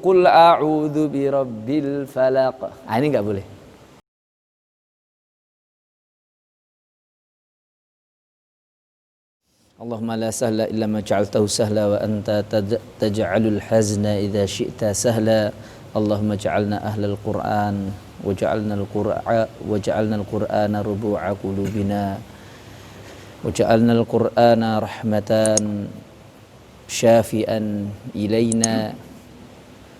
qul a'udzu birabbil falaq. Ah, ini enggak boleh. Allahumma la sahla illa ma ja'altahu sahla wa anta taj'alul hazna idza syi'ta sahla. Allahumma ja'alna ahlal Qur'an waj'alna al-Qur'ana rubu'a qulubina waj'alna al-Qur'ana rahmatan syafi'an ilaina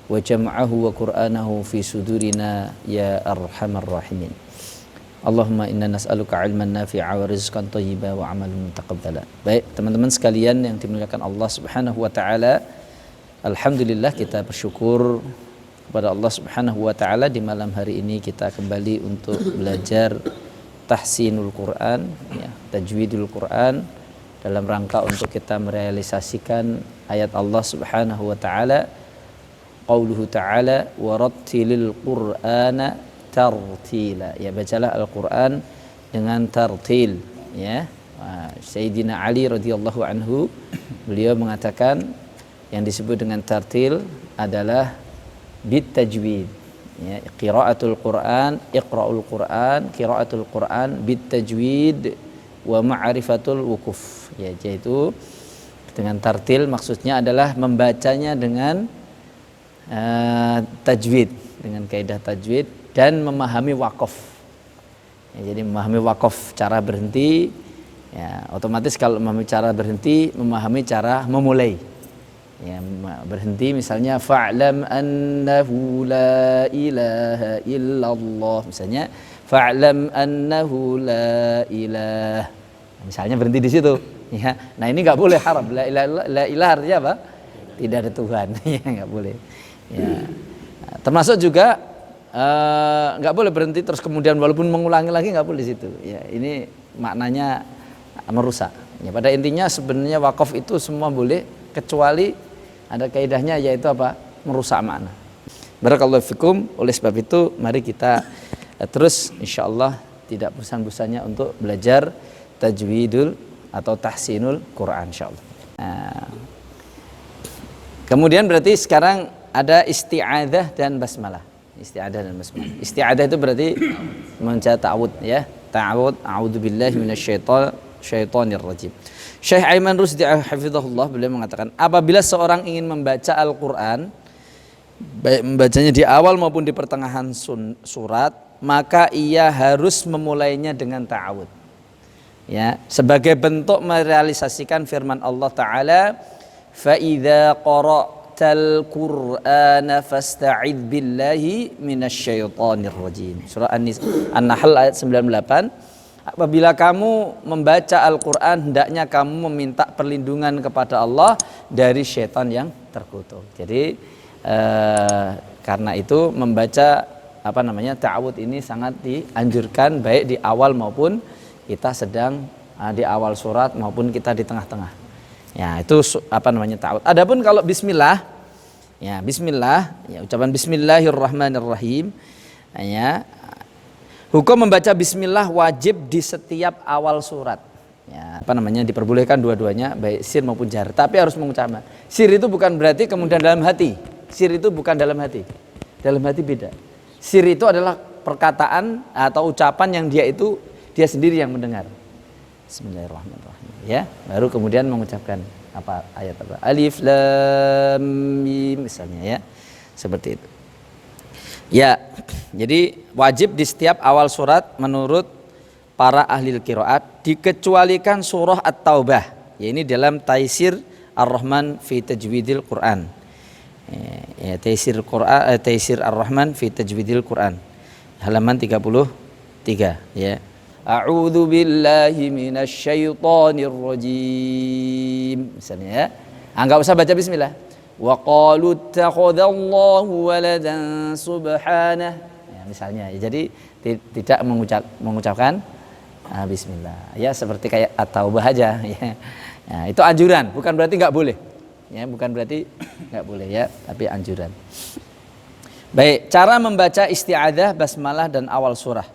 wa jam'ahu wa Qur'anahu fi sudurina ya arhamar rahimin. Allahumma inna nas'aluka ilman nafi'a wa rizqan thayyiba wa amalan mutaqabbala. Baik, teman-teman sekalian yang dimuliakan Allah Subhanahu wa taala, alhamdulillah kita bersyukur kepada Allah Subhanahu wa taala di malam hari ini kita kembali untuk belajar tahsinul Quran, ya, tajwidul Quran, dalam rangka untuk kita merealisasikan ayat Allah Subhanahu wa taala, qauluhu ta'ala warattilil Qur'ana tartila, ya, bacalah Al-Quran dengan tartil, ya. Sayyidina Ali radhiyallahu anhu, beliau mengatakan yang disebut dengan tartil adalah bitajwid, ya, qiraatul Quran, iqra'ul Quran, qiraatul Quran bitajwid wa ma'rifatul wukuf, ya, yaitu dengan tartil maksudnya adalah membacanya dengan tajwid, dengan kaidah tajwid, dan memahami wakaf, ya, jadi memahami wakaf, cara berhenti, ya, otomatis kalau memahami cara berhenti, memahami cara memulai, ya, berhenti misalnya fa'lam annahu la ilaha illallah, misalnya fa'lam annahu la ilah, misalnya berhenti di situ, ya. Nah, ini nggak boleh, haram. La ilah artinya apa? Tidak ada Tuhan. Ya, nggak boleh, ya. Termasuk juga nggak boleh berhenti terus kemudian walaupun mengulangi lagi, nggak boleh di situ, ya. Ini maknanya merusak, ya. Pada intinya sebenarnya wakaf itu semua boleh kecuali ada kaidahnya, yaitu apa? Merusak makna. Barakallahu fikum. Oleh sebab itu mari kita terus insyaallah tidak bosan-bosannya untuk belajar tajwidul atau tahsinul Quran insyaallah. Kemudian berarti sekarang ada isti'adzah dan basmalah. Isti'adzah dan basmalah. Isti'adzah itu berarti membaca ta'awud, ya. Ta'awud, a'udzubillahi minasyaitonir rajim. Syekh Aiman Rusdi hafizahullah beliau mengatakan, apabila seorang ingin membaca Al-Qur'an, baik membacanya di awal maupun di pertengahan surat, maka ia harus memulainya dengan ta'awud, ya, sebagai bentuk merealisasikan firman Allah taala, fa idza qara'tal Qur'ana fasta'idz billahi minasyaitonir rajim. Surah An-Nahl ayat 98. Apabila kamu membaca Al-Qur'an, hendaknya kamu meminta perlindungan kepada Allah dari syaitan yang terkutuk. Jadi karena itu membaca ta'awud ini sangat dianjurkan, baik di awal maupun kita sedang di awal surat maupun kita di tengah-tengah. Ya, itu ta'awud. Adapun kalau bismillah, ya, bismillah, ya, ucapan bismillahirrahmanirrahim, ya, hukum membaca bismillah wajib di setiap awal surat, ya, diperbolehkan dua-duanya, baik sir maupun jar, tapi harus mengucapkan. Sir itu bukan berarti kemudian dalam hati. Sir itu bukan dalam hati. Dalam hati beda. Sir itu adalah perkataan atau ucapan yang dia sendiri yang mendengar. Bismillahirrahmanirrahim, ya, baru kemudian mengucapkan ayat apa, alif lam mim misalnya, ya, seperti itu, ya. Jadi wajib di setiap awal surat menurut para ahli qiraat, dikecualikan surah At-Taubah, ya, ini dalam Taisir Ar-Rahman fi Tajwidil Quran, ya, Taisir Ar-Rahman fi Tajwidil Quran, halaman 33, ya. A'udzu billahi minasyaitonir rajim, misalnya, ya. Enggak usah baca bismillah. Wa qalu ittakhadallahu waladan subhanah, ya, misalnya, ya. Jadi tidak mengucapkan bismillah, ya, seperti kayak At-Taubah aja, ya. Nah, itu anjuran, bukan berarti enggak boleh, ya, bukan berarti enggak boleh, ya, tapi anjuran. Baik, cara membaca isti'adzah, basmalah dan awal surah.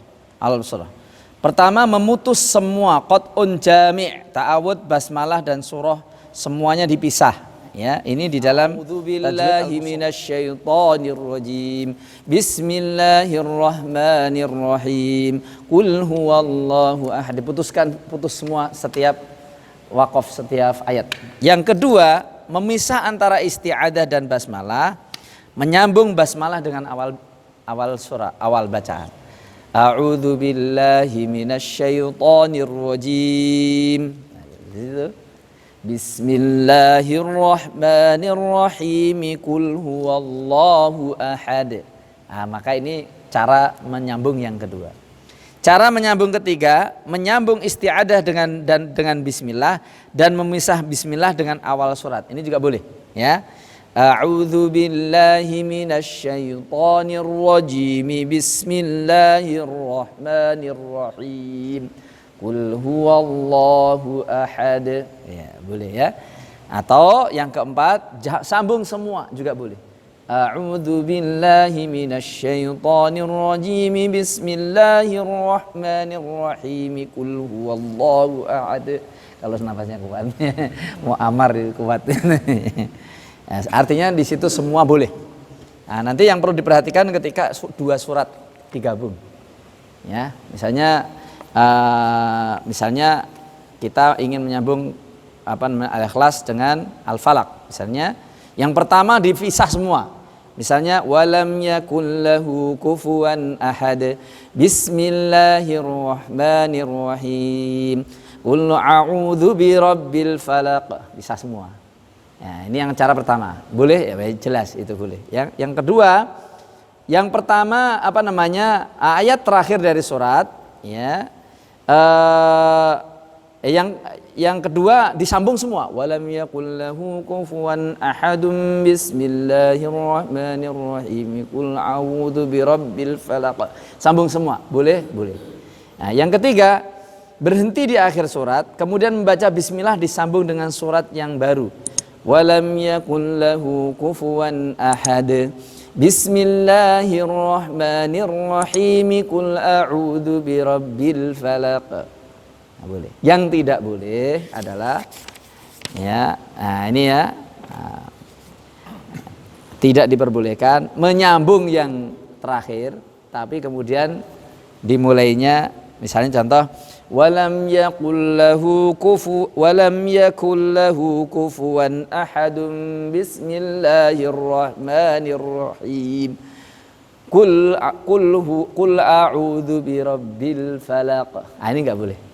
Pertama, memutus semua qat'un jami', ta'awud, basmalah dan surah semuanya dipisah, Ya, ini di dalam A'udzubillahi minasyaitonirrajim. Bismillahirrahmanirrahim. Qul huwallahu ahad. Putus semua setiap waqaf setiap ayat. Yang kedua, memisah antara isti'adah dan basmalah, menyambung basmalah dengan awal surah, awal bacaan. A'udzubillahi minasyaitonirrajim. Bismillahirrahmanirrahim. Qul huwallahu ahad. Maka ini cara menyambung yang kedua. Cara menyambung ketiga, menyambung isti'adah dengan bismillah dan memisah bismillah dengan awal surat. Ini juga boleh, ya. A'udzu billahi minasyaitonir rajim. Bismillahirrahmanirrahim. Qul huwallahu ahad. Ya, boleh ya. Atau yang keempat, sambung semua juga boleh. A'udzu billahi minasyaitonir rajim. Bismillahirrahmanirrahim. Qul huwallahu ahad. Kalau nafasnya kuat. Mau amar kuat. Artinya di situ semua boleh. Nanti yang perlu diperhatikan ketika dua surat digabung. Ya, misalnya kita ingin menyambung Al-Ikhlas dengan Al-Falaq. Misalnya yang pertama dipisah semua. Misalnya walam yakul lahu kufuwan ahad. Bismillahirrahmanirrahim. Qul a'udzu birabbil falaq. Bisa semua. Ya, ini yang cara pertama. Boleh ya, jelas itu boleh. Yang kedua, yang pertama ayat terakhir dari surat, ya. Yang kedua disambung semua. Walam yakul lahu kufuwan ahadun. Bismillahirrahmanirrahim. Qul a'udzu birabbil falaq. Sambung semua. Boleh? Boleh. Nah, yang ketiga, berhenti di akhir surat, kemudian membaca bismillah disambung dengan surat yang baru. Walam yakul lahu kufuwan ahad. Bismillahirrahmanirrahim. Qul a'udzu birabbil falaq. Boleh. Yang tidak boleh adalah tidak diperbolehkan menyambung yang terakhir tapi kemudian dimulainya, misalnya contoh walam yakul lahu kufuwan ahadun. Bismillahirrahmanirrahim. Qul a'udzu birabbil falaq. Ini enggak boleh.